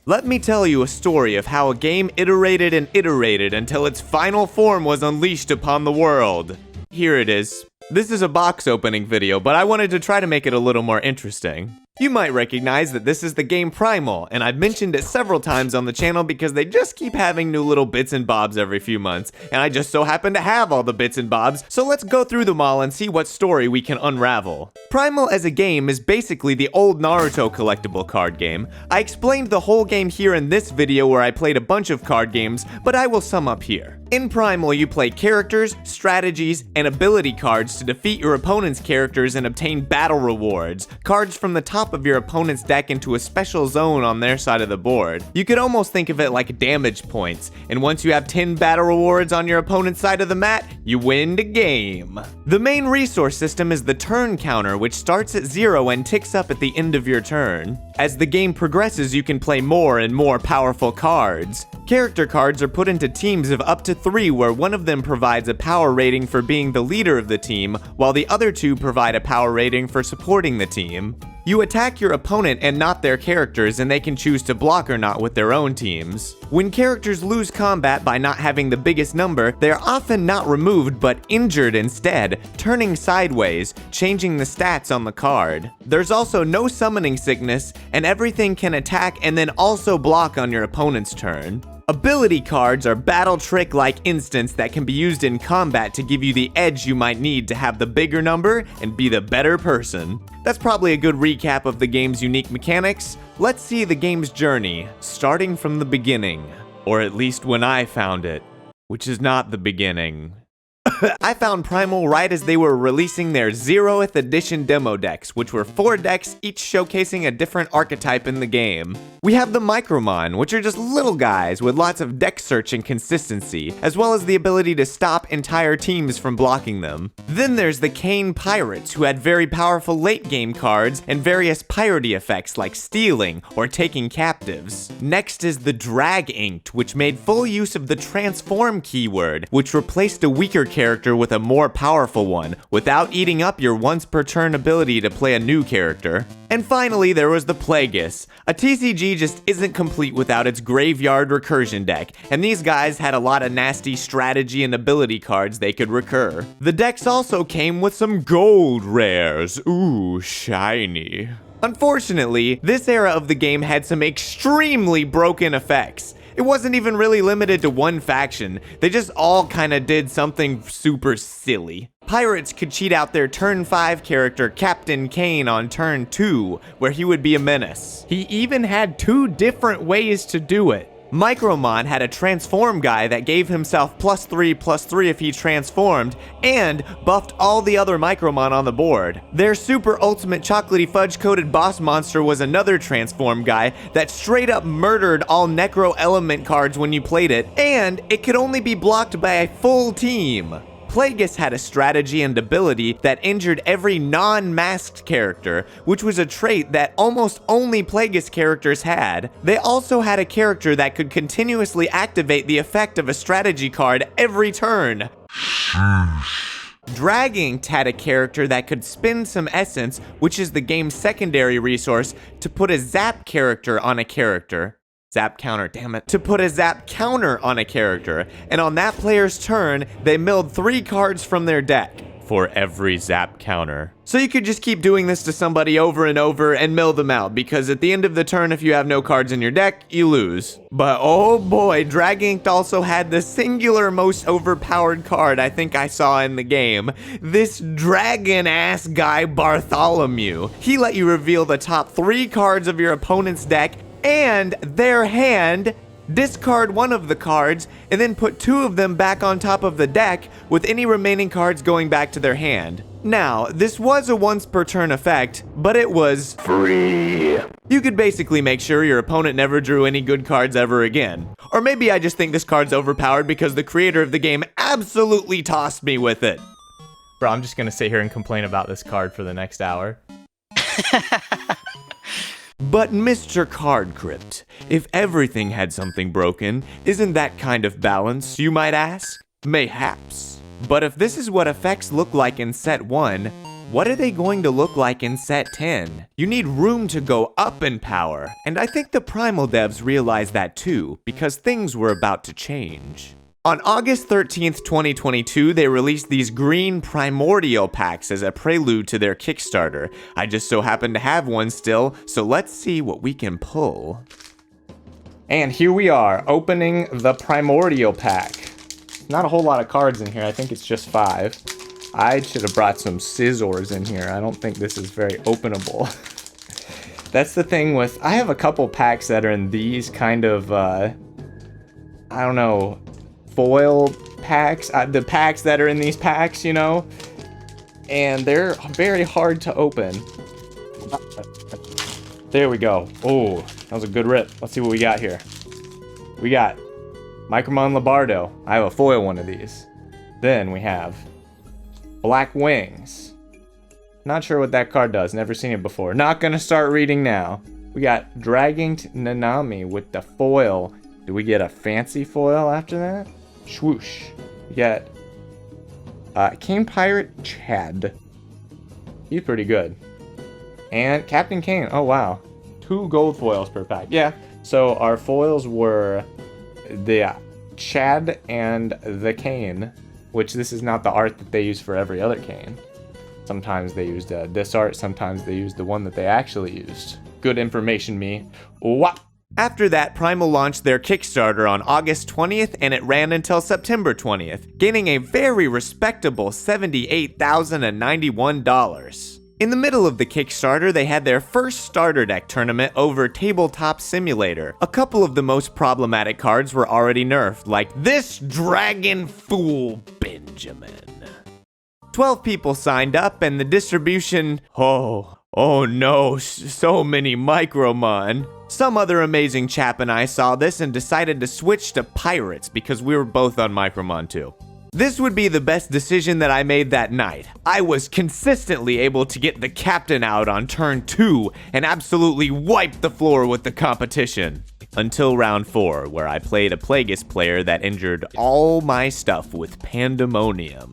Let me tell you a story of how a game iterated and iterated until its final form was unleashed upon the world. Here it is. This is a box opening video, but I wanted to try to make it a little more interesting. You might recognize that this is the game Primal, and I've mentioned it several times on the channel because they just keep having new little bits and bobs every few months, and I just so happen to have all the bits and bobs, so let's go through them all and see what story we can unravel. Primal as a game is basically the old Naruto collectible card game. I explained the whole game here in this video where I played a bunch of card games, but I will sum up here. In Primal, you play characters, strategies, and ability cards to defeat your opponent's characters and obtain battle rewards, cards from the top of your opponent's deck into a special zone on their side of the board. You could almost think of it like damage points, and once you have 10 battle rewards on your opponent's side of the mat, you win the game. The main resource system is the turn counter, which starts at 0 and ticks up at the end of your turn. As the game progresses, you can play more and more powerful cards. Character cards are put into teams of up to 3, where one of them provides a power rating for being the leader of the team, while the other 2 provide a power rating for supporting the team. You attack your opponent and not their characters, and they can choose to block or not with their own teams. When characters lose combat by not having the biggest number, they are often not removed but injured instead, turning sideways, changing the stats on the card. There's also no summoning sickness, and everything can attack and then also block on your opponent's turn. Ability cards are battle trick-like instants that can be used in combat to give you the edge you might need to have the bigger number and be the better person. That's probably a good recap of the game's unique mechanics. Let's see the game's journey, starting from the beginning. Or at least when I found it, which is not the beginning. I found Primal right as they were releasing their 0th edition demo decks, which were 4 decks, each showcasing a different archetype in the game. We have the Micromon, which are just little guys with lots of deck search and consistency, as well as the ability to stop entire teams from blocking them. Then there's the Kane Pirates, who had very powerful late game cards and various piratey effects like stealing or taking captives. Next is the Drag Inked, which made full use of the transform keyword, which replaced a weaker character with a more powerful one, without eating up your once per turn ability to play a new character. And finally, there was the Plagueis. A TCG just isn't complete without its graveyard recursion deck, and these guys had a lot of nasty strategy and ability cards they could recur. The decks also came with some gold rares. Ooh, shiny. Unfortunately, this era of the game had some extremely broken effects. It wasn't even really limited to one faction, they just all kinda did something super silly. Pirates could cheat out their turn 5 character Captain Kane on turn 2, where he would be a menace. He even had 2 different ways to do it. Micromon had a transform guy that gave himself +3/+3 if he transformed, and buffed all the other Micromon on the board. Their super ultimate chocolatey fudge coated boss monster was another transform guy that straight up murdered all necro element cards when you played it, and it could only be blocked by a full team. Plagueis had a strategy and ability that injured every non-masked character, which was a trait that almost only Plagueis characters had. They also had a character that could continuously activate the effect of a strategy card every turn. Drag Inked had a character that could spend some essence, which is the game's secondary resource, to put a zap character on a character. Zap counter, damn it. To put a zap counter on a character, and on that player's turn, they milled 3 cards from their deck for every zap counter. So you could just keep doing this to somebody over and over and mill them out, because at the end of the turn, if you have no cards in your deck, you lose. But oh boy, Drag Inked also had the singular most overpowered card I think I saw in the game. This dragon-ass guy Bartholomew. He let you reveal the top 3 cards of your opponent's deck and their hand, discard one of the cards, and then put 2 of them back on top of the deck, with any remaining cards going back to their hand. Now, this was a once per turn effect, but it was free. You could basically make sure your opponent never drew any good cards ever again. Or maybe I just think this card's overpowered because the creator of the game absolutely tossed me with it. Bro, I'm just gonna sit here and complain about this card for the next hour. But Mr. Card Crypt, if everything had something broken, isn't that kind of balance, you might ask? Mayhaps. But if this is what effects look like in set 1, What are they going to look like in set 10? You need room to go up in power, and I think the Primal devs realized that too, because things were about to change. On August 13th, 2022, they released these green primordial packs as a prelude to their Kickstarter. I just so happen to have one still, so let's see what we can pull. And here we are, opening the primordial pack. Not a whole lot of cards in here, I think it's just 5. I should have brought some scissors in here. I don't think this is very openable. That's the thing with, I have a couple packs that are in these kind of, I don't know, foil packs, the packs that are in these packs, you know, and they're very hard to open. There we go. Oh, that was a good rip. Let's see what we got here. We got Micromon Labardo. I have a foil one of these. Then we have Black Wings. Not sure what that card does. Never seen it before. Not gonna start reading now. We got Dragging Nanami with the foil. Do we get a fancy foil after that? Swoosh. We got King Pirate Chad. He's pretty good. And Captain Kane. Oh wow. 2 gold foils per pack. Yeah. So our foils were the Chad and the Kane, which this is not the art that they use for every other Kane. Sometimes they used this art, sometimes they used the one that they actually used. Good information, me. What? After that, Primal launched their Kickstarter on August 20th, and it ran until September 20th, gaining a very respectable $78,091. In the middle of the Kickstarter, they had their first starter deck tournament over Tabletop Simulator. A couple of the most problematic cards were already nerfed, like this Dragon Fool Benjamin. 12 people signed up, and the distribution, oh no, so many Micromon. Some other amazing chap and I saw this and decided to switch to Pirates because we were both on Micromon too. This would be the best decision that I made that night. I was consistently able to get the captain out on turn 2 and absolutely wipe the floor with the competition. Until round 4, where I played a Plagueis player that injured all my stuff with Pandemonium.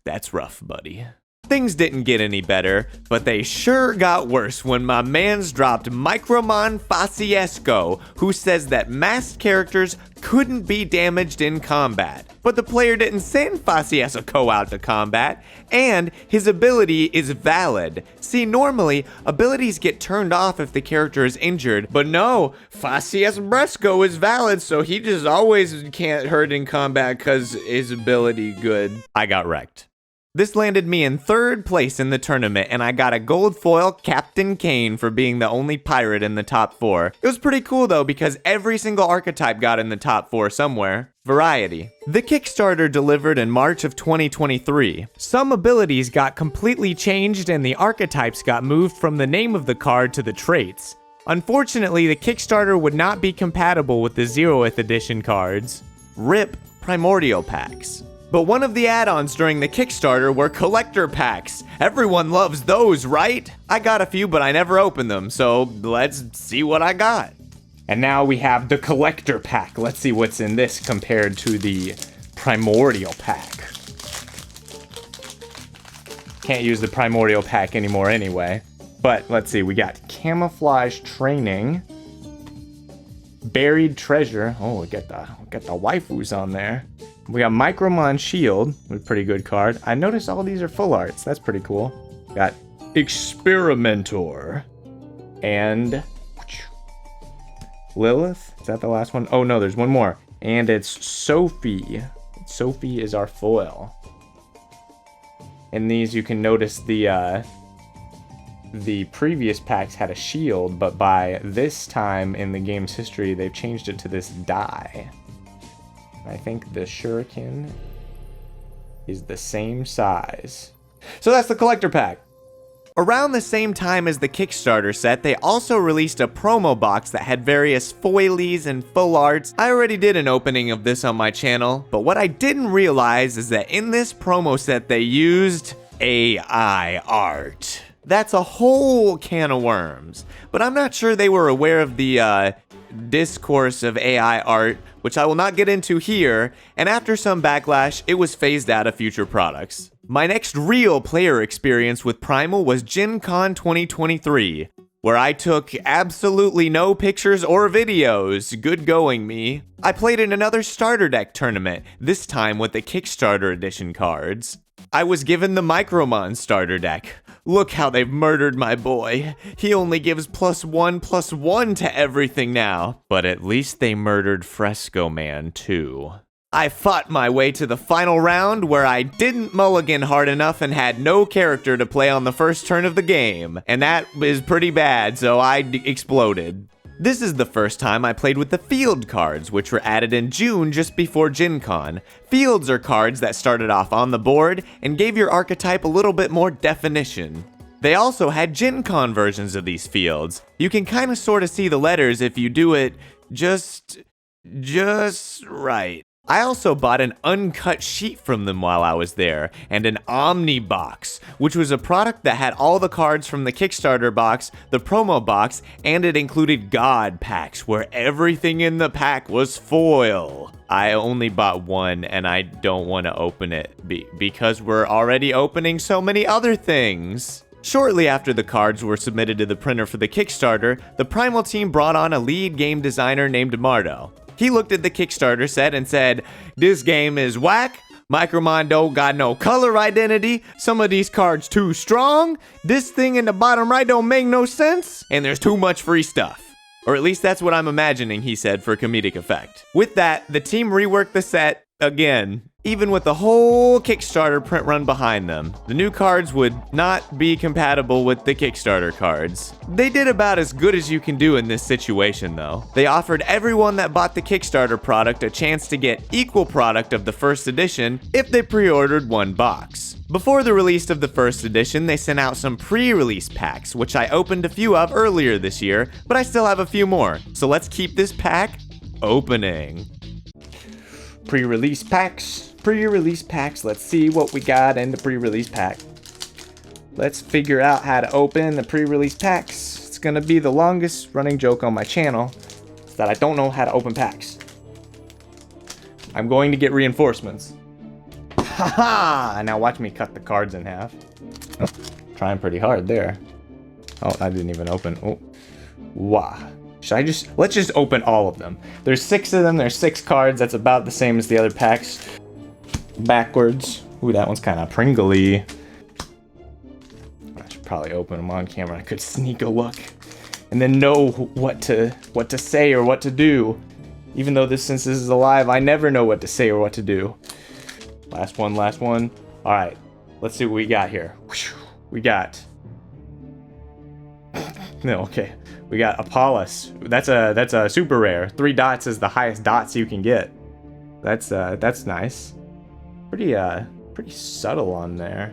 That's rough, buddy. Things didn't get any better, but they sure got worse when my mans dropped Micromon Faciesco, who says that masked characters couldn't be damaged in combat. But the player didn't send Faciesco out to combat, and his ability is valid. See, normally, abilities get turned off if the character is injured, but no, Faciesco is valid, so he just always can't hurt in combat because his ability good. I got wrecked. This landed me in 3rd place in the tournament, and I got a gold foil Captain Kane for being the only pirate in the top 4. It was pretty cool though, because every single archetype got in the top 4 somewhere. Variety. The Kickstarter delivered in March of 2023. Some abilities got completely changed and the archetypes got moved from the name of the card to the traits. Unfortunately, the Kickstarter would not be compatible with the 0th edition cards. RIP Primordial Packs. But one of the add-ons during the Kickstarter were collector packs. Everyone loves those, right? I got a few, but I never opened them, so let's see what I got. And now we have the collector pack. Let's see what's in this compared to the primordial pack. Can't use the primordial pack anymore anyway. But let's see, we got camouflage training, buried treasure. Oh, we got the waifus on there. We got Micromon Shield, a pretty good card. I noticed all these are full arts. That's pretty cool. Got Experimenter. And Lilith. Is that the last one? Oh no, there's one more. And it's Sophie. Sophie is our foil. In these you can notice the previous packs had a shield, but by this time in the game's history, they've changed it to this die. I think the shuriken is the same size. So that's the collector pack. Around the same time as the Kickstarter set, they also released a promo box that had various foilies and full arts. I already did an opening of this on my channel, but what I didn't realize is that in this promo set they used AI art. That's a whole can of worms, but I'm not sure they were aware of the discourse of AI art, which I will not get into here, and after some backlash, it was phased out of future products. My next real player experience with Primal was Gen Con 2023, where I took absolutely no pictures or videos. Good going, me. I played in another starter deck tournament, this time with the Kickstarter edition cards. I was given the Micromon starter deck. Look how they've murdered my boy. He only gives +1/+1 to everything now. But at least they murdered Fresco Man too. I fought my way to the final round where I didn't mulligan hard enough and had no character to play on the first turn of the game. And that is pretty bad, so I exploded. This is the first time I played with the field cards, which were added in June just before Gen Con. Fields are cards that started off on the board and gave your archetype a little bit more definition. They also had Gen Con versions of these fields. You can kind of sort of see the letters if you do it just right. I also bought an uncut sheet from them while I was there, and an Omni box, which was a product that had all the cards from the Kickstarter box, the promo box, and it included God packs, where everything in the pack was foil. I only bought one, and I don't want to open it, because we're already opening so many other things. Shortly after the cards were submitted to the printer for the Kickstarter, the Primal team brought on a lead game designer named Mardo. He looked at the Kickstarter set and said, "This game is whack. Micromon don't got no color identity. Some of these cards too strong. This thing in the bottom right don't make no sense. And there's too much free stuff." Or at least that's what I'm imagining he said for comedic effect. With that, the team reworked the set again. Even with the whole Kickstarter print run behind them, the new cards would not be compatible with the Kickstarter cards. They did about as good as you can do in this situation though. They offered everyone that bought the Kickstarter product a chance to get equal product of the first edition if they pre-ordered one box. Before the release of the first edition, they sent out some pre-release packs, which I opened a few of earlier this year, but I still have a few more. So let's keep this pack opening. Pre-release packs. Pre-release packs. Let's see what we got in the pre-release pack. Let's figure out how to open the pre-release packs. It's gonna be the longest running joke on my channel, is that I don't know how to open packs. I'm going to get reinforcements. Haha! Now watch me cut the cards in half. Oh, trying pretty hard there. Oh, I didn't even open. Oh, wow. Let's just open all of them. There's 6 of them, there's 6 cards, that's about the same as the other packs. Backwards. Ooh, that one's kind of pringly. I should probably open them on camera. I could sneak a look and then know what to say or what to do. Even though since this is alive, I never know what to say or what to do. Last one. All right, let's see what we got here. We got... No, okay. We got Apollos. That's a super rare. 3 dots is the highest dots you can get. That's nice. Pretty subtle on there.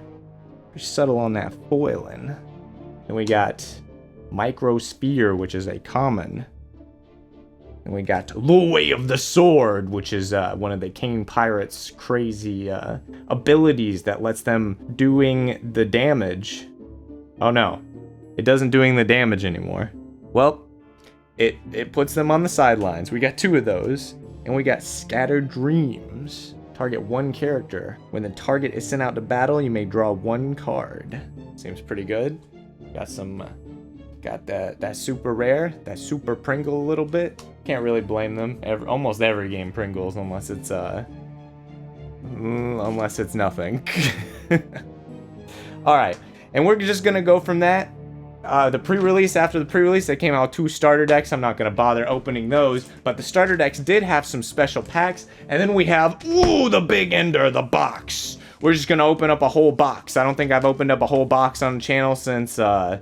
Pretty subtle on that foiling. Then we got Micro Spear, which is a common. And we got the Way of the Sword, which is one of the King Pirates' crazy abilities that lets them doing the damage. Oh no, it doesn't doing the damage anymore. Well, it puts them on the sidelines. We got 2 of those. And we got Scattered Dreams. Target 1 character. When the target is sent out to battle, you may draw 1 card. Seems pretty good. Got that super rare, that super Pringle a little bit. Can't really blame them. Almost every game Pringles, unless it's nothing. All right, and we're just gonna go from that. The pre-release, after the pre-release, they came out 2 starter decks. I'm not going to bother opening those, but the starter decks did have some special packs. And then we have, ooh, the big ender, the box. We're just going to open up a whole box. I don't think I've opened up a whole box on the channel since, I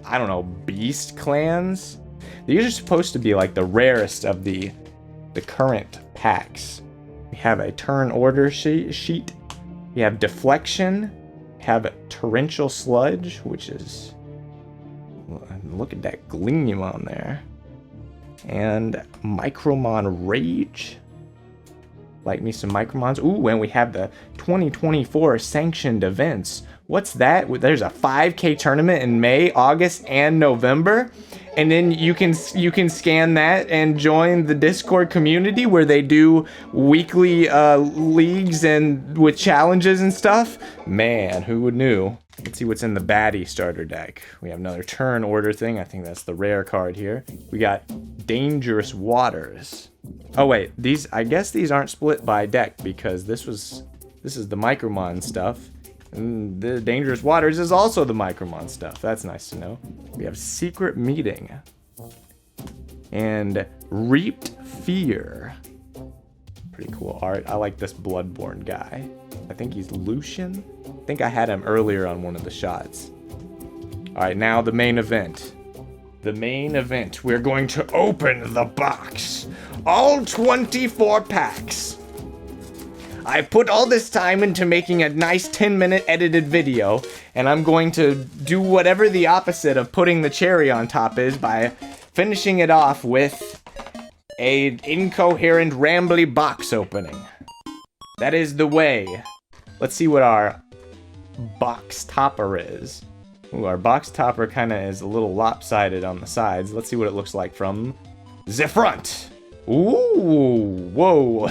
don't know, Beast Clans? These are supposed to be like the rarest of the current packs. We have a turn order sheet. We have Deflection. We have Torrential Sludge, which is... Look at that gleam on there. And Micromon Rage. Like me some Micromons. Ooh, and we have the 2024 sanctioned events. What's that? There's a 5K tournament in May, August, and November. And then you can scan that and join the Discord community where they do weekly leagues and with challenges and stuff. Man, who would knew? Let's see what's in the baddie starter deck. We have another turn order thing. I think that's the rare card here. We got Dangerous Waters. Oh wait, I guess these aren't split by deck because this is the Micromon stuff. And the Dangerous Waters is also the Micromon stuff. That's nice to know. We have Secret Meeting. And Reaped Fear. Pretty cool art. I like this Bloodborne guy. I think he's Lucian. I think I had him earlier on one of the shots. Alright, now the main event. The main event. We're going to open the box. All 24 packs. I put all this time into making a nice 10-minute edited video, and I'm going to do whatever the opposite of putting the cherry on top is by finishing it off with an incoherent, rambly box opening. That is the way. Let's see what our box topper is. Ooh, our box topper kind of is a little lopsided on the sides. Let's see what it looks like from the front. Ooh, whoa.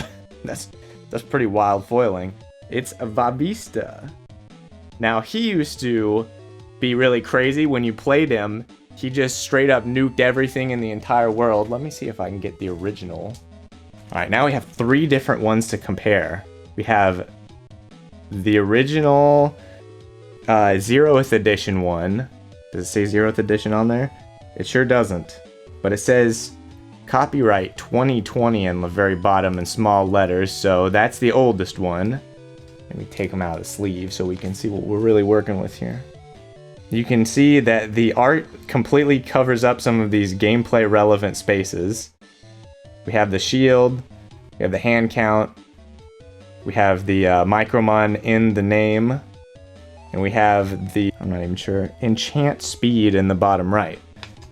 That's pretty wild foiling. It's a Vavista. Now, he used to be really crazy when you played him. He just straight up nuked everything in the entire world. Let me see if I can get the original. Alright, now we have 3 different ones to compare. We have the original 0th edition one. Does it say 0th edition on there? It sure doesn't. But it says copyright 2020 in the very bottom in small letters, so that's the oldest one. Let me take them out of the sleeve so we can see what we're really working with here. You can see that the art completely covers up some of these gameplay relevant spaces. We have the shield, we have the hand count, we have the Micromon in the name, and we have the, I'm not even sure, enchant speed in the bottom right.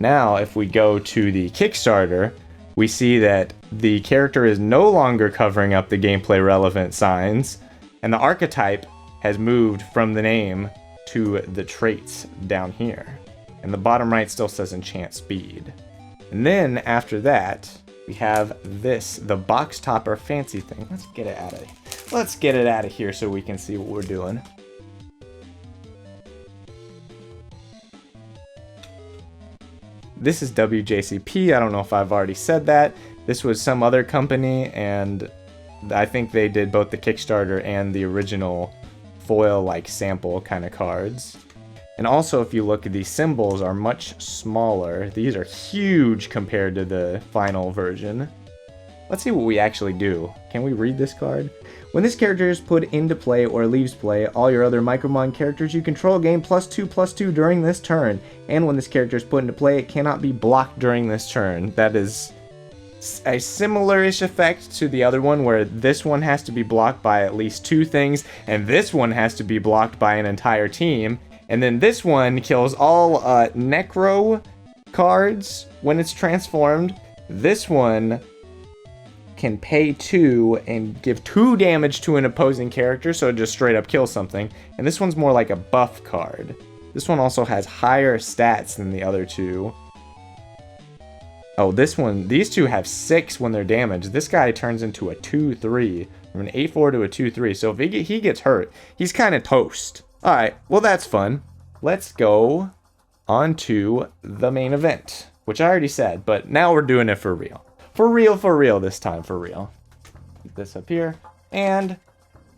Now, if we go to the Kickstarter, we see that the character is no longer covering up the gameplay relevant signs, and the archetype has moved from the name to the traits down here. And the bottom right still says enchant speed. And then after that, we have this, the box topper fancy thing. Let's get it out of here so we can see what we're doing. This is WJCP. I don't know if I've already said that. This was some other company, and I think they did both the Kickstarter and the original foil-like sample kind of cards. And also, if you look, these symbols are much smaller. These are huge compared to the final version. Let's see what we actually do. Can we read this card? When this character is put into play or leaves play, all your other Micromon characters you control gain +2/+2 during this turn. And when this character is put into play, it cannot be blocked during this turn. That is a similar-ish effect to the other one, where this one has to be blocked by at least 2 things, and this one has to be blocked by an entire team. And then this one kills all Necro cards when it's transformed. This one can pay 2 and give 2 damage to an opposing character, so it just straight up kills something. And this one's more like a buff card. This one also has higher stats than the other 2. Oh, these 2 have 6 when they're damaged. This guy turns into a 2/3, from an 8/4 to a 2/3. So if he gets hurt, he's kind of toast. Alright, well that's fun. Let's go on to the main event, which I already said, but now we're doing it for real. For real this time, for real. Put this up here, and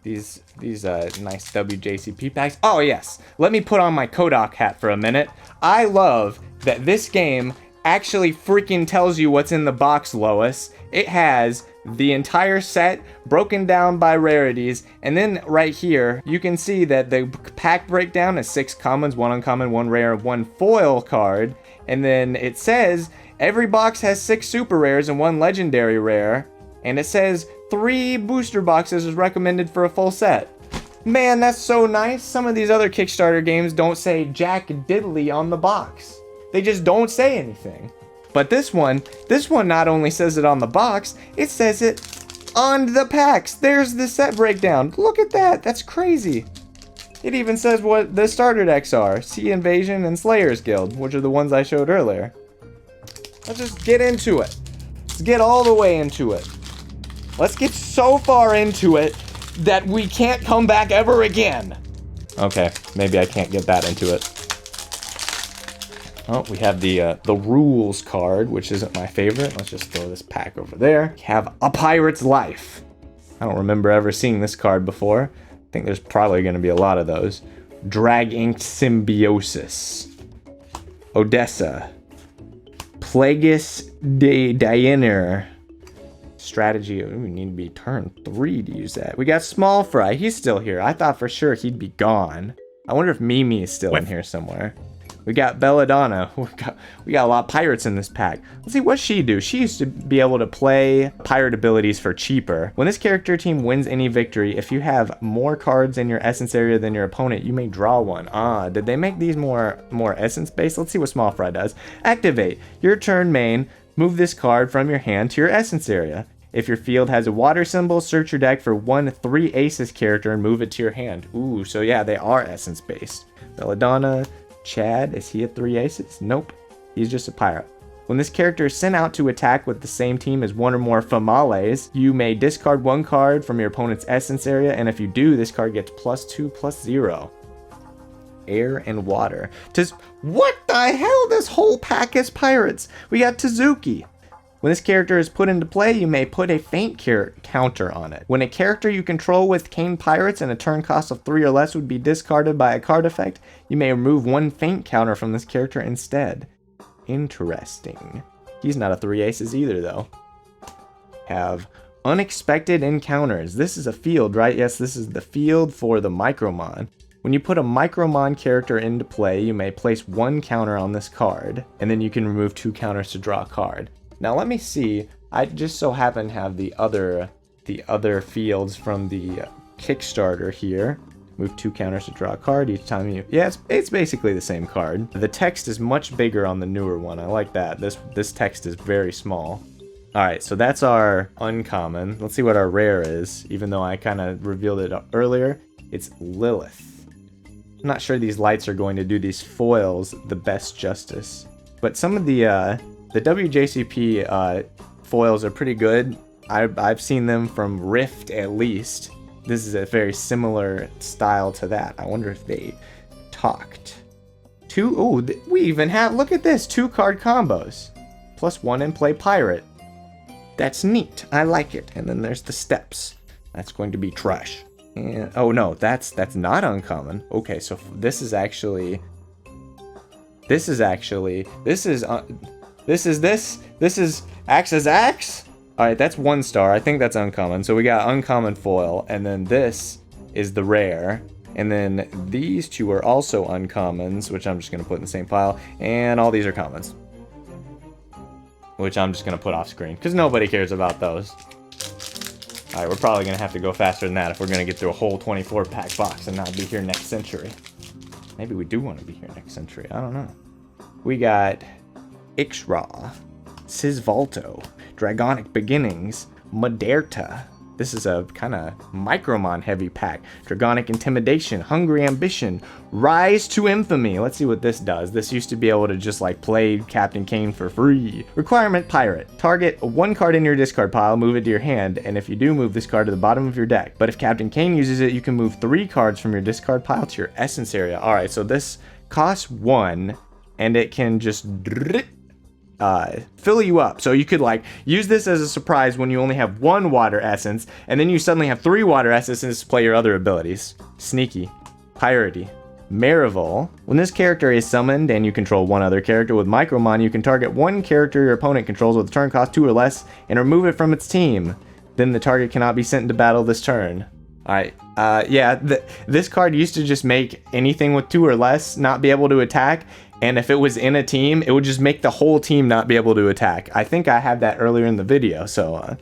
these nice WJCP packs. Oh yes, let me put on my Kodak hat for a minute. I love that this game actually freaking tells you what's in the box, Lois. It has the entire set broken down by rarities, and then right here you can see that the pack breakdown is 6 commons, 1 uncommon, 1 rare, 1 foil card, and then it says every box has 6 super rares and 1 legendary rare, and it says 3 booster boxes is recommended for a full set. Man, that's so nice. Some of these other Kickstarter games don't say jack diddly on the box. They just don't say anything. But this one not only says it on the box, it says it on the packs. There's the set breakdown. Look at that. That's crazy. It even says what the starter decks are. Sea Invasion and Slayer's Guild, which are the ones I showed earlier. Let's just get into it. Let's get all the way into it. Let's get so far into it that we can't come back ever again. Okay, maybe I can't get that into it. Oh, we have the rules card, which isn't my favorite. Let's just throw this pack over there. We have A Pirate's Life. I don't remember ever seeing this card before. I think there's probably going to be a lot of those. Drag Inked Symbiosis. Odessa. Plagueis de Diener. Strategy. We need to be turn 3 to use that. We got Small Fry. He's still here. I thought for sure he'd be gone. I wonder if Mimi is still in here somewhere. We got Belladonna. We got a lot of pirates in this pack. Let's see, what's she do? She used to be able to play pirate abilities for cheaper. When this character team wins any victory, if you have more cards in your essence area than your opponent, you may draw one. Ah, did they make these more essence based? Let's see what Small Fry does. Activate. Your turn main. Move this card from your hand to your essence area. If your field has a water symbol, search your deck for one 3 aces character and move it to your hand. Ooh, so yeah, they are essence based. Belladonna. Chad, is he a 3 aces? Nope, he's just a pirate. When this character is sent out to attack with the same team as one or more Famales, you may discard 1 card from your opponent's essence area, and if you do, this card gets +2/+0. Air and water. What the hell? This whole pack is pirates. We got Tazuki. When this character is put into play, you may put a feint counter on it. When a character you control with Cane Pirates and a turn cost of 3 or less would be discarded by a card effect, you may remove 1 feint counter from this character instead. Interesting. He's not a 3 aces either, though. Have Unexpected Encounters. This is a field, right? Yes, this is the field for the Micromon. When you put a Micromon character into play, you may place 1 counter on this card, and then you can remove 2 counters to draw a card. Now let me see. I just so happen to have the other fields from the Kickstarter here. Move 2 counters to draw a card each time you. Yeah, it's basically the same card. The text is much bigger on the newer one. I like that. This text is very small. All right, so that's our uncommon. Let's see what our rare is. Even though I kind of revealed it earlier, it's Lilith. I'm not sure these lights are going to do these foils the best justice, but some of the WJCP foils are pretty good. I've seen them from Rift at least. This is a very similar style to that. I wonder if they talked. We even have, look at this, 2 card combos. +1 and play pirate. That's neat. I like it. And then there's the steps. That's going to be trash. And oh no, that's not uncommon. Okay, so this is axe as axe. All right, that's 1 star. I think that's uncommon. So we got uncommon foil, and then this is the rare, and then these 2 are also uncommons, which I'm just gonna put in the same pile, and all these are commons, which I'm just gonna put off screen because nobody cares about those. All right, we're probably gonna have to go faster than that if we're gonna get through a whole 24-pack box and not be here next century. Maybe we do want to be here next century. I don't know. We got Ixra, Sisvalto, Dragonic Beginnings, Maderta. This is a kind of Micromon heavy pack. Dragonic Intimidation, Hungry Ambition, Rise to Infamy. Let's see what this does. This used to be able to just like play Captain Kane for free. Requirement Pirate. Target 1 card in your discard pile, move it to your hand, and if you do, move this card to the bottom of your deck. But if Captain Kane uses it, you can move 3 cards from your discard pile to your essence area. Alright, so this costs 1, and it can just fill you up. So you could like use this as a surprise when you only have 1 water essence, and then you suddenly have 3 water essences to play your other abilities. Sneaky. Piratey. Marival. When this character is summoned and you control 1 other character with Micromon, you can target 1 character your opponent controls with a turn cost 2 or less and remove it from its team. Then the target cannot be sent into battle this turn. Alright, yeah, this card used to just make anything with 2 or less not be able to attack, and if it was in a team, it would just make the whole team not be able to attack. I think I had that earlier in the video, so...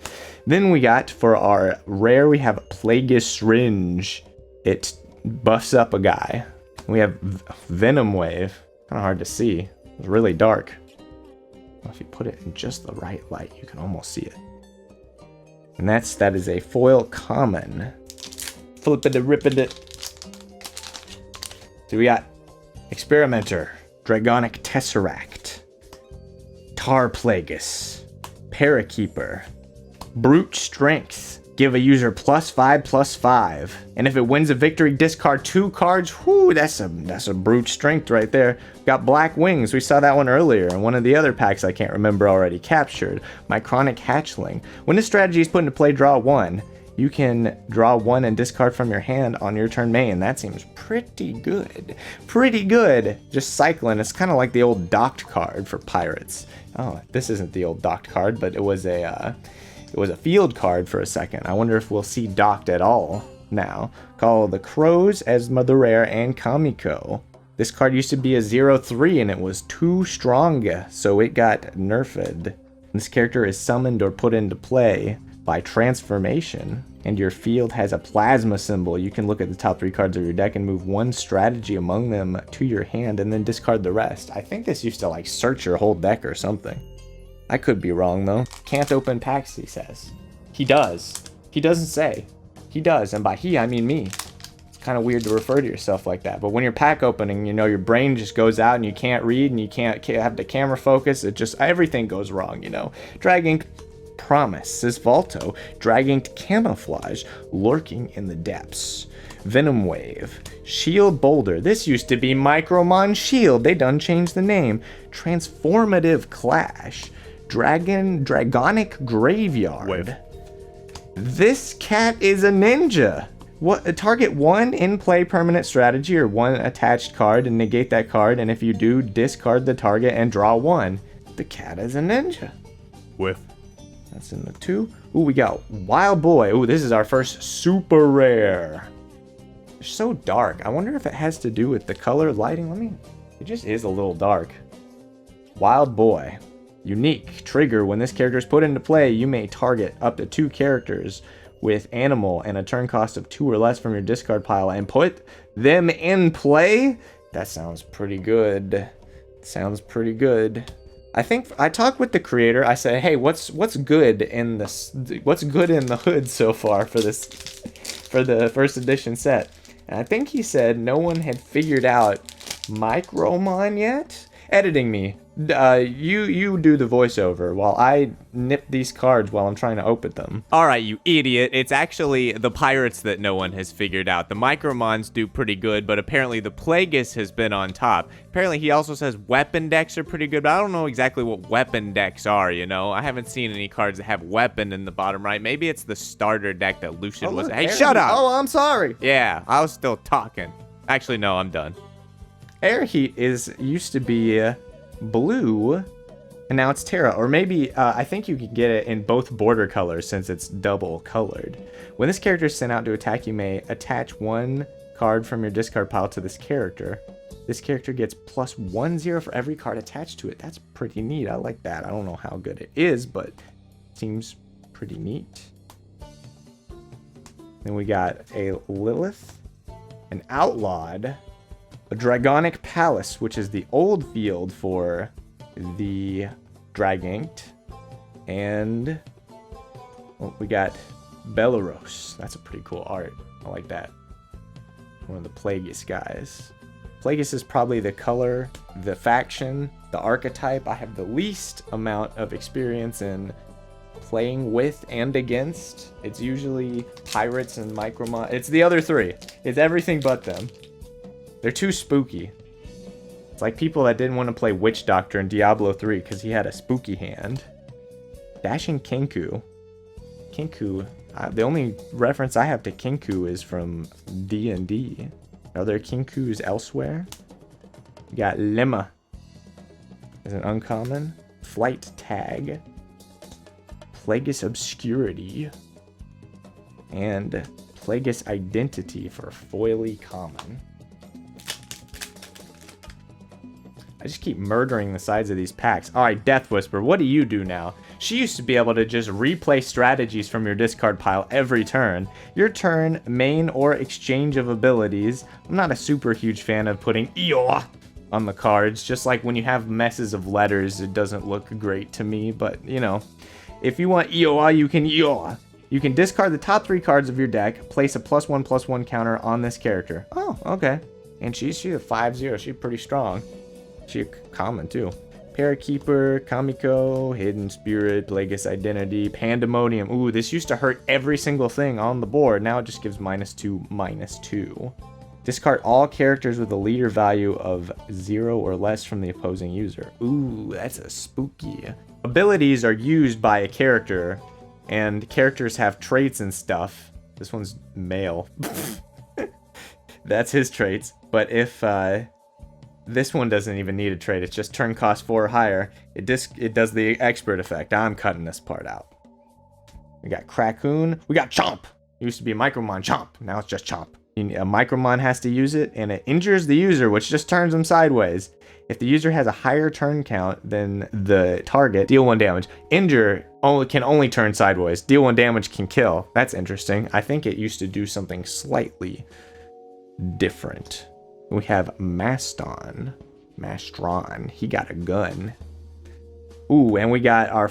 Then we got, for our rare, we have Plagueis Syringe. It buffs up a guy. We have Venom Wave. Kind of hard to see. It's really dark. Well, if you put it in just the right light, you can almost see it. And that is a foil common. Flippity rippity. So we got Experimenter, Dragonic Tesseract, Tar Plagueis, Parakeeper, Brute Strength. Give a user +5/+5. And if it wins a victory, discard 2 cards. Whoo, that's a brute strength right there. Got Black Wings. We saw that one earlier in one of the other packs I can't remember already captured. Mycronic Hatchling. When this strategy is put into play, draw 1. You can draw 1 and discard from your hand on your turn main. That seems pretty good. Pretty good. Just cycling. It's kind of like the old docked card for pirates. Oh, this isn't the old docked card, but it was a field card for a second. I wonder if we'll see docked at all now. Call the Crows, Esma the Rare, and Kamiko. This card used to be a 0/3 and it was too strong, so it got nerfed. This character is summoned or put into play by transformation, and your field has a plasma symbol. You can look at the top 3 cards of your deck and move 1 strategy among them to your hand and then discard the rest. I think this used to like search your whole deck or something. I could be wrong though. Can't open packs, he says. He does. He doesn't say. He does, and by he I mean me. It's kind of weird to refer to yourself like that, but when you're pack opening, you know, your brain just goes out and you can't read and you can't have the camera focus. It just, everything goes wrong, you know. Dragging Promise, says Volto. Dragging Camouflage, lurking in the depths. Venom Wave, Shield Boulder. This used to be Micromon Shield. They done changed the name. Transformative Clash. Dragonic Graveyard. Wave. This cat is a ninja. What? Target 1 in-play permanent strategy or 1 attached card and negate that card, and if you do, discard the target and draw 1. The cat is a ninja. Whiff. That's in the 2. Ooh, we got Wild Boy. Ooh, this is our first super rare. It's so dark. I wonder if it has to do with the color lighting. It just is a little dark. Wild Boy. Unique. Trigger. When this character is put into play, you may target up to 2 characters with animal and a turn cost of 2 or less from your discard pile and put them in play? That sounds pretty good. Sounds pretty good. I think I talked with the creator. I said, "Hey, what's good in this? What's good in the hood so far for this, for the first edition set?" And I think he said no one had figured out Micromon yet. Editing me. You do the voiceover while I nip these cards while I'm trying to open them. Alright, you idiot. It's actually the pirates that no one has figured out. The Micromons do pretty good, but apparently the Plagueis has been on top. Apparently he also says weapon decks are pretty good, but I don't know exactly what weapon decks are, you know? I haven't seen any cards that have weapon in the bottom right. Maybe it's the starter deck that Lucian was... Hey, shut up! Oh, I'm sorry! Yeah, I was still talking. Actually, no, I'm done. Airheat used to be blue, and now it's Terra. Or maybe, I think you can get it in both border colors since it's double colored. When this character is sent out to attack, you may attach 1 card from your discard pile to this character. This character gets +1/0 for every card attached to it. That's pretty neat. I like that. I don't know how good it is, but it seems pretty neat. Then we got a Lilith, an Outlawed, a Dragonic Palace, which is the old field for the Draganked. And we got Belarus. That's a pretty cool art. I like that. One of the Plagueis guys. Plagueis is probably the color, the faction, the archetype I have the least amount of experience in playing with and against. It's usually pirates and Micromon. It's the other 3. It's everything but them. They're too spooky. It's like people that didn't want to play Witch Doctor in Diablo 3 because he had a spooky hand. Dashing Kinku. Kinku. The only reference I have to Kinku is from D&D. Are there Kinkus elsewhere? We got Lemma. Is an uncommon. Flight Tag. Plagueis Obscurity. And Plagueis Identity for foily common. I just keep murdering the sides of these packs. Alright, Death Whisper, what do you do now? She used to be able to just replay strategies from your discard pile every turn. Your turn, main, or exchange of abilities. I'm not a super huge fan of putting Eeyore on the cards. Just like when you have messes of letters, it doesn't look great to me. But, you know, if you want Eeyore, you can Eeyore. You can discard the top 3 cards of your deck, place a +1/+1 counter on this character. Oh, okay. And she's a 5/0. She's pretty strong. She's a common too. Parakeeper, Kamiko, Hidden Spirit, Plagueis Identity, Pandemonium. Ooh, this used to hurt every single thing on the board. Now it just gives -2/-2. Discard all characters with a leader value of 0 or less from the opposing user. Ooh, that's a spooky. Abilities are used by a character, and characters have traits and stuff. This one's male. That's his traits. But if this one doesn't even need a trait, it's just turn cost 4 or higher. It does the expert effect. I'm cutting this part out. We got Krakoon. We got Chomp. It used to be Micromon Chomp. Now it's just Chomp. A Micromon has to use it, and it injures the user, which just turns them sideways. If the user has a higher turn count than the target, deal 1 damage. Injure can only turn sideways. Deal 1 damage can kill. That's interesting. I think it used to do something slightly different. We have Mastron. He got a gun. Ooh, and we got our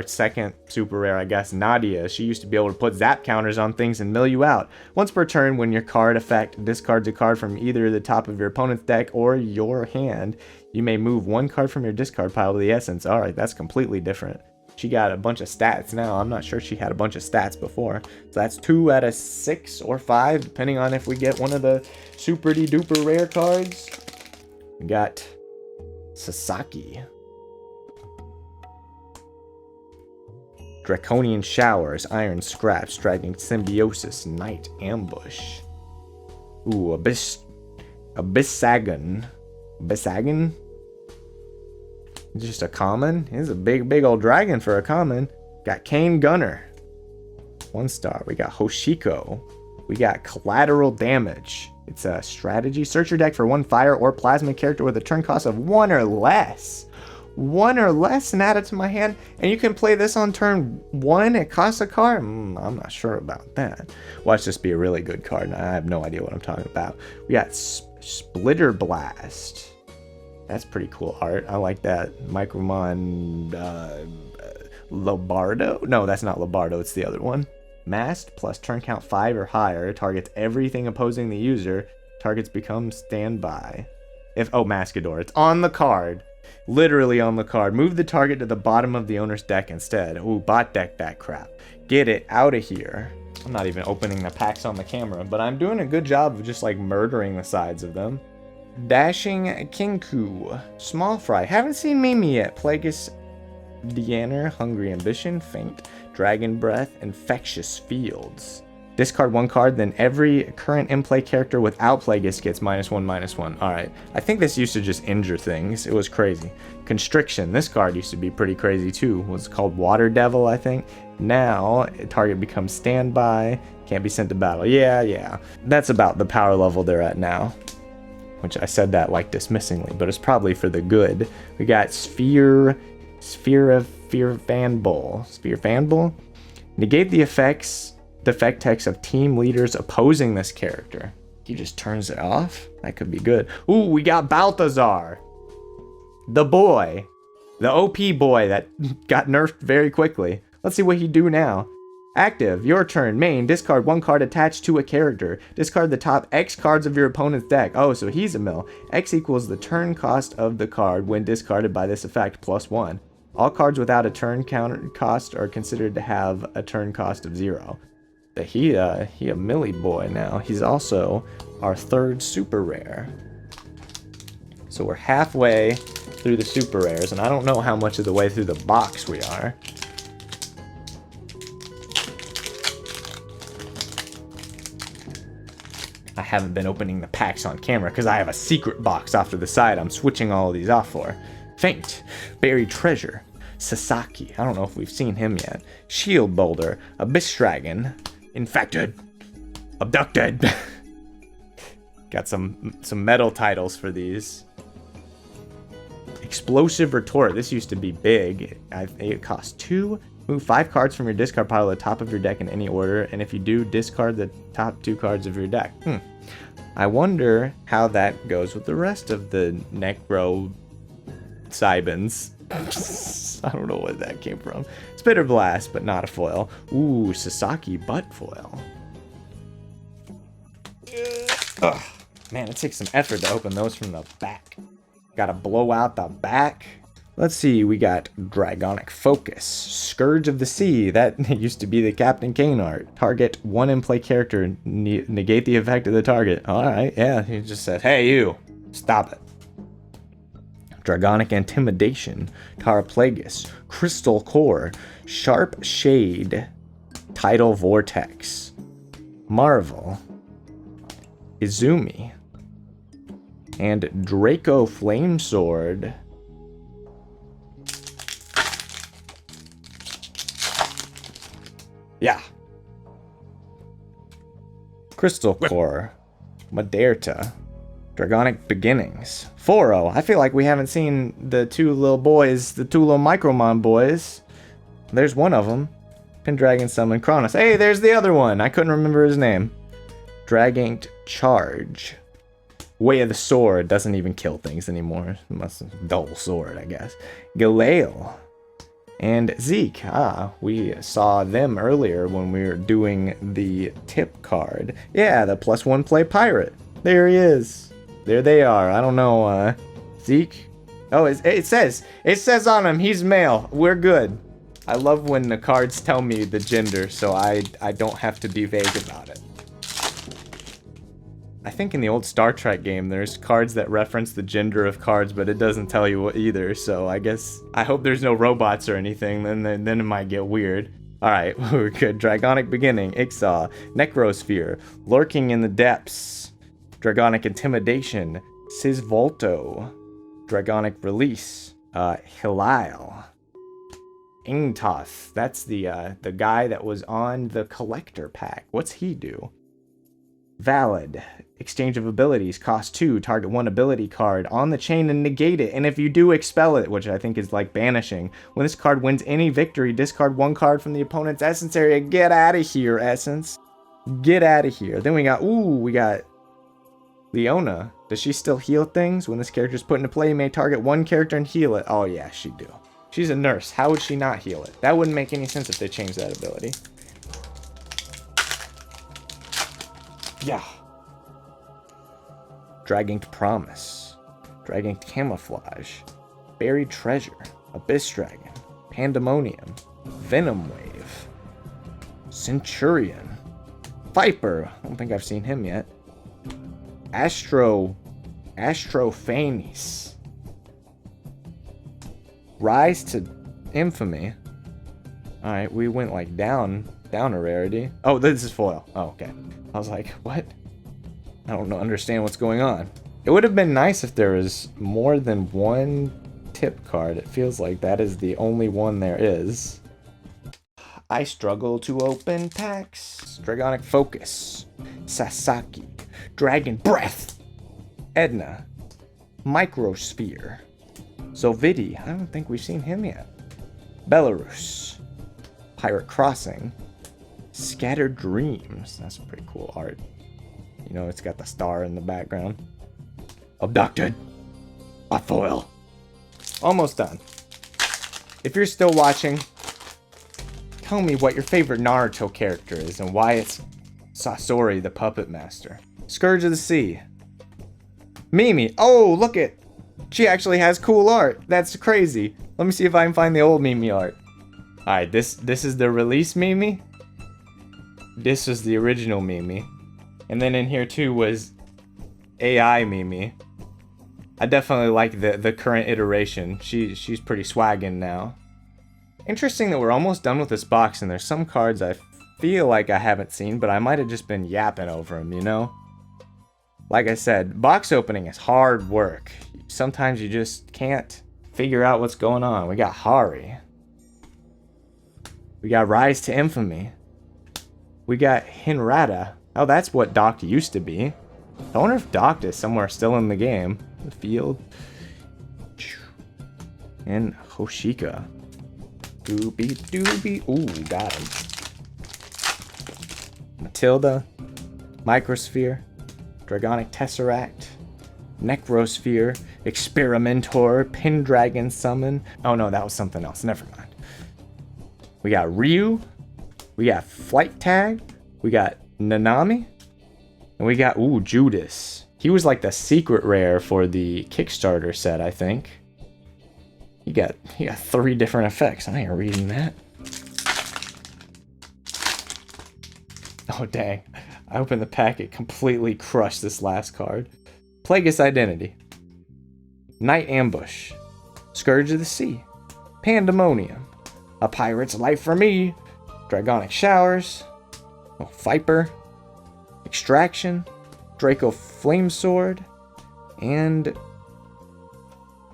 second super rare, I guess, Nadia. She used to be able to put zap counters on things and mill you out. Once per turn, when your card effect discards a card from either the top of your opponent's deck or your hand, you may move 1 card from your discard pile to the essence. Alright, that's completely different. She got a bunch of stats now. I'm not sure she had a bunch of stats before. So that's 2 out of 6 or 5, depending on if we get one of the super duper rare cards. We got Sasaki. Draconian Showers, Iron Scraps, Dragging Symbiosis, Night Ambush. Ooh, Abyssagon. Abyssagon? Just a common. He's a big old dragon for a common. Got Kane Gunner. 1 star. We got Hoshiko. We got Collateral Damage. It's a strategy. Search your deck for 1 fire or plasma character with a turn cost of 1 or less. 1 or less and add it to my hand. And you can play this on turn 1. It costs a card. I'm not sure about that. Watch this be a really good card. And I have no idea what I'm talking about. We got Splitter Blast. That's pretty cool art. I like that. Micromon Lobardo? No, that's not Lobardo. It's the other one. Mast plus turn count 5 or higher. Targets everything opposing the user. Targets become standby. Mascador. It's on the card. Literally on the card. Move the target to the bottom of the owner's deck instead. Ooh, bot deck that crap. Get it out of here. I'm not even opening the packs on the camera, but I'm doing a good job of just like murdering the sides of them. Dashing Kinku. Small Fry. Haven't seen Mimi yet. Plagueis Deanner. Hungry Ambition. Faint. Dragon Breath. Infectious Fields. Discard 1 card, then every current in-play character without Plagueis gets -1/-1. Alright. I think this used to just injure things. It was crazy. Constriction. This card used to be pretty crazy too. It was called Water Devil, I think. Now, target becomes standby. Can't be sent to battle. Yeah. That's about the power level they're at now. Which I said that like dismissingly, but it's probably for the good. We got Sphere of Fanbull. Negate the effect text of team leaders opposing this character. He just turns it off? That could be good. Ooh, we got Balthazar. The boy. The OP boy that got nerfed very quickly. Let's see what he do now. Active. Your turn. Main. Discard 1 card attached to a character. Discard the top X cards of your opponent's deck. Oh, so he's a mill. X equals the turn cost of the card when discarded by this effect, +1. All cards without a turn counter cost are considered to have a turn cost of 0. He a Millie boy now. He's also our 3rd super rare. So we're halfway through the super rares, and I don't know how much of the way through the box we are. I haven't been opening the packs on camera because I have a secret box off to the side I'm switching all of these off for. Faint. Buried Treasure. Sasaki. I don't know if we've seen him yet. Shield Boulder. Abyss Dragon. Infected. Abducted. Got some metal titles for these. Explosive Retort. This used to be big. It costs 2. Move 5 cards from your discard pile to the top of your deck in any order, and if you do, discard the top 2 cards of your deck. I wonder how that goes with the rest of the Necro Cybins. I don't know where that came from. Spitter Blast, but not a foil. Ooh, Sasaki butt foil. Man, it takes some effort to open those from the back. Gotta blow out the back. Let's see, we got Dragonic Focus, Scourge of the Sea. That used to be the Captain Kane art. Target one in-play character, negate the effect of the target. Alright, yeah, he just said, hey you, stop it. Dragonic Intimidation, Plagueis, Crystal Core, Sharp Shade, Tidal Vortex, Marvel, Izumi, and Draco Flamesword. Yeah. Crystal Core, Maderta, Dragonic Beginnings, Foro. I feel like we haven't seen the two little boys, the two little Micromon boys. There's one of them. Pendragon Summon Kronos. Hey, there's the other one. I couldn't remember his name. Draginked Charge. Way of the Sword doesn't even kill things anymore. Dull sword, I guess. Galale. And Zeke. We saw them earlier when we were doing the tip card. Yeah, the +1 play pirate. There he is. There they are. I don't know, Zeke. Oh, it says on him he's male. We're good. I love when the cards tell me the gender, so I don't have to be vague about it. I think in the old Star Trek game, there's cards that reference the gender of cards, but it doesn't tell you what either. So I hope there's no robots or anything. Then it might get weird. All right, we're good. Dragonic Beginning, Ixaw, Necrosphere, Lurking in the Depths, Dragonic Intimidation, Sisvolto, Dragonic Release, Hilal, Ingtoth. That's the guy that was on the collector pack. What's he do? Valid. Exchange of abilities. Cost 2. Target 1 ability card on the chain and negate it. And if you do, expel it, which I think is like banishing. When this card wins any victory, discard 1 card from the opponent's Essence area. Get out of here, Essence. Get out of here. Then we got Leona. Does she still heal things? When this character is put into play, you may target 1 character and heal it. Oh yeah, she do. She's a nurse. How would she not heal it? That wouldn't make any sense if they changed that ability. Yeah. Draginked Promise, Draginked Camouflage, Buried Treasure, Abyss Dragon, Pandemonium, Venom Wave, Centurion, Viper. I don't think I've seen him yet. Astrophanes, Rise to Infamy. All right, we went like down a rarity. Oh, this is foil. Oh, okay. I was like, what? I don't understand what's going on. It would have been nice if there was more than 1 tip card. It feels like that is the only one there is. I struggle to open packs. Dragonic Focus, Sasaki, Dragon Breath, Edna, Microsphere, Zolvidi. I don't think we've seen him yet. Belarus, Pirate Crossing, Scattered Dreams. That's pretty cool art. You know, it's got the star in the background. Abducted. A foil. Almost done. If you're still watching, tell me what your favorite Naruto character is and why it's Sasori, the Puppet Master. Scourge of the Sea. Mimi. Oh, look it. She actually has cool art. That's crazy. Let me see if I can find the old Mimi art. Alright, this is the release Mimi. This was the original Mimi. And then in here too was AI Mimi. I definitely like the current iteration. She's pretty swaggin' now. Interesting that we're almost done with this box and there's some cards I feel like I haven't seen, but I might have just been yapping over them, you know? Like I said, box opening is hard work. Sometimes you just can't figure out what's going on. We got Hari. We got Rise to Infamy. We got Hinrata. Oh, that's what Doct used to be. I wonder if Doct is somewhere still in the game. The field. And Hoshika. Doobie doobie. Ooh, got him. Matilda. Microsphere. Dragonic Tesseract. Necrosphere. Experimentor. Pendragon Summon. Oh no, that was something else. Never mind. We got Ryu. We got Flight Tag. We got Nanami. And we got, Judas. He was like the secret rare for the Kickstarter set, I think. He got 3 different effects. I ain't reading that. Oh, dang. I opened the packet, completely crushed this last card. Plagueis Identity. Night Ambush. Scourge of the Sea. Pandemonium. A Pirate's Life for Me. Dragonic Showers. Oh, Viper. Extraction. Draco Flamesword. And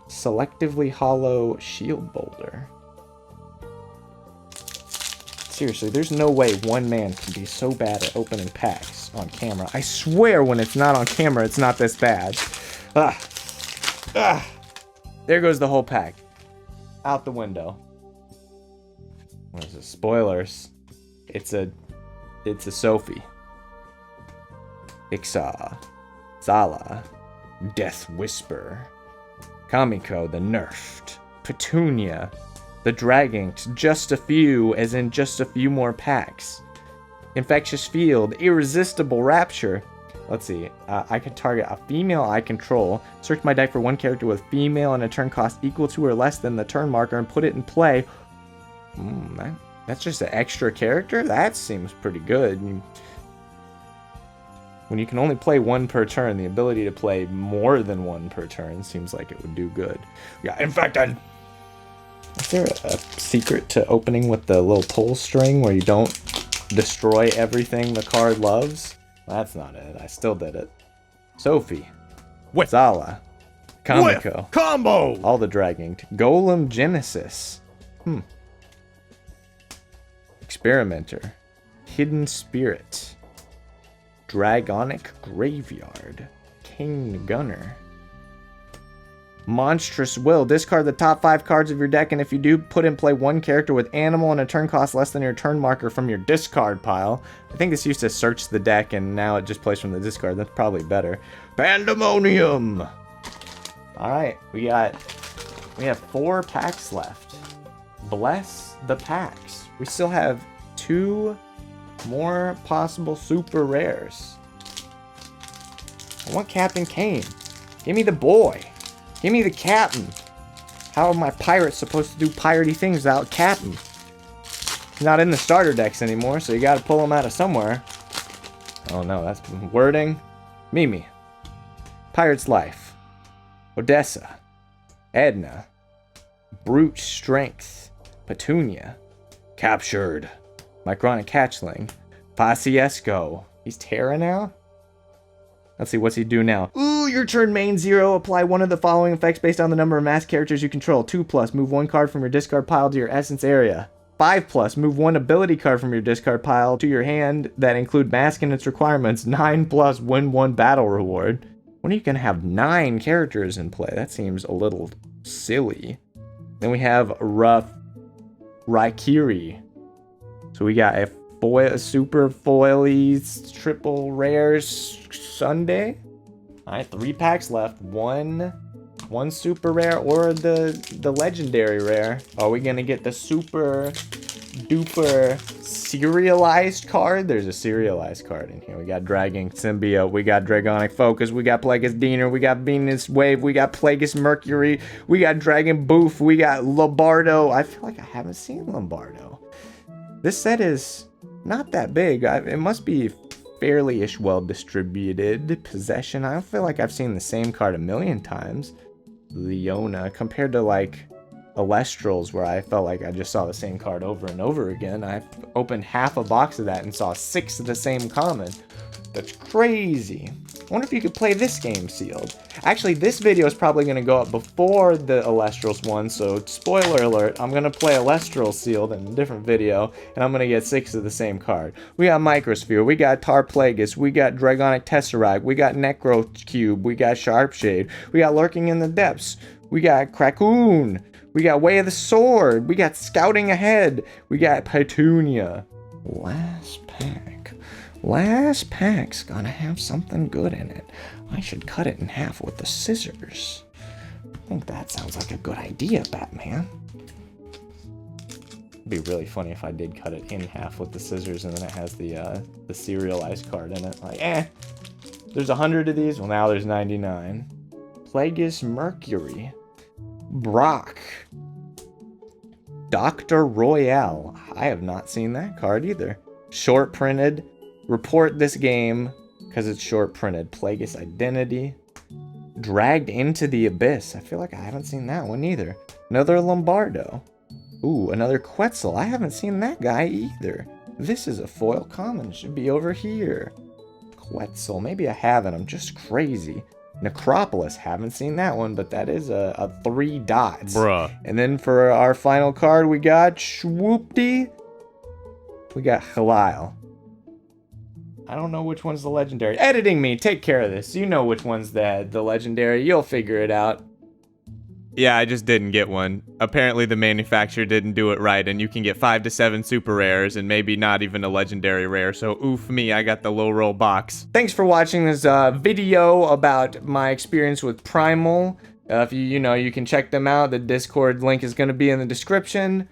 Selectively Hollow Shield Boulder. Seriously, there's no way one man can be so bad at opening packs on camera. I swear when it's not on camera, it's not this bad. There goes the whole pack. Out the window. What is it? Spoilers. It's a Sophie. Ixa. Zala. Death Whisper. Kamiko the Nerfed. Petunia. The Dragonk. Just a few, as in just a few more packs. Infectious Field. Irresistible Rapture. Let's see. I can target a female I control. Search my deck for one character with female and a turn cost equal to or less than the turn marker and put it in play. That's just an extra character? That seems pretty good. When you can only play one per turn, the ability to play more than one per turn seems like it would do good. Yeah, Infected! Is there a secret to opening with the little pull string where you don't destroy everything the card loves? That's not it. I still did it. Sophie. Whip. Zala. Kamiko. Whip. Combo! All the Dragging. Golem Genesis. Experimenter. Hidden Spirit. Dragonic Graveyard. King Gunner. Monstrous Will. Discard the top 5 cards of your deck, and if you do, put in play one character with animal and a turn cost less than your turn marker from your discard pile. I think this used to search the deck, and now it just plays from the discard. That's probably better. Pandemonium! Alright, we have 4 packs left. Bless the packs. We still have 2 more possible super rares. I want Captain Kane. Give me the boy. Give me the captain. How are my pirates supposed to do piratey things without captain? He's not in the starter decks anymore, so you gotta pull him out of somewhere. Oh no, that's wording. Mimi. Pirate's Life. Odessa. Edna. Brute Strength. Petunia. Captured. Mycronic Hatchling. Paciesco. He's Terra now? Let's see, what's he do now? Ooh, your turn main 0. Apply one of the following effects based on the number of mask characters you control. 2+, move one card from your discard pile to your essence area. 5+, move one ability card from your discard pile to your hand that include mask and its requirements. 9+, win one battle reward. When are you going to have 9 characters in play? That seems a little silly. Then we have Rough Raikiri. So we got a super foily triple rares Sunday. Alright, 3 packs left. One super rare or the legendary rare. Are we gonna get the super duper serialized card? There's a serialized card in here. We got Dragon Symbiote, we got Dragonic Focus, we got Plagueis Diener, we got Venus Wave, we got Plagueis Mercury, we got Dragon Boof, we got Lombardo. I feel like I haven't seen Lombardo. This set is not that big. It must be fairly-ish well distributed. Possession. I don't feel like I've seen the same card a million times. Leona. Compared to like Alestrals, where I felt like I just saw the same card over and over again. I opened half a box of that and saw 6 of the same common. That's crazy. I wonder if you could play this game sealed. Actually, this video is probably going to go up before the Alestrals one, so spoiler alert, I'm going to play Alestral sealed in a different video, and I'm going to get 6 of the same card. We got Microsphere, we got Tar Plagueis, we got Dragonic Tesseract, we got Necro Cube, we got Sharpshade, we got Lurking in the Depths, we got Krakoon, we got Way of the Sword, we got Scouting Ahead, we got Petunia. Last pack. Last pack's gonna have something good in it. I should cut it in half with the scissors. I think that sounds like a good idea, Batman. It'd be really funny if I did cut it in half with the scissors and then it has the serialized card in it. Like, There's 100 of these. Well, now there's 99. Plagueis Mercury. Brock. Dr. Royale. I have not seen that card either. Short printed. Report this game because it's short printed. Plagueis Identity. Dragged into the Abyss. I feel like I haven't seen that one either. Another Lombardo. Ooh, another Quetzal. I haven't seen that guy either. This is a foil common. Should be over here. Quetzal. Maybe I haven't. I'm just crazy. Necropolis. Haven't seen that one, but that is a 3 dots. Bruh. And then for our final card, we got Swoopty. We got Halil. I don't know which one's the legendary. Editing me, take care of this. You know which one's the legendary. You'll figure it out. Yeah, I just didn't get one. Apparently the manufacturer didn't do it right, and you can get 5 to 7 super rares and maybe not even a legendary rare, so oof me, I got the low roll box. Thanks for watching this video about my experience with Primal. If you can check them out. The Discord link is going to be in the description.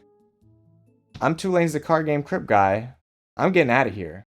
I'm Tulane's the Card Game Crypt Guy. I'm getting out of here.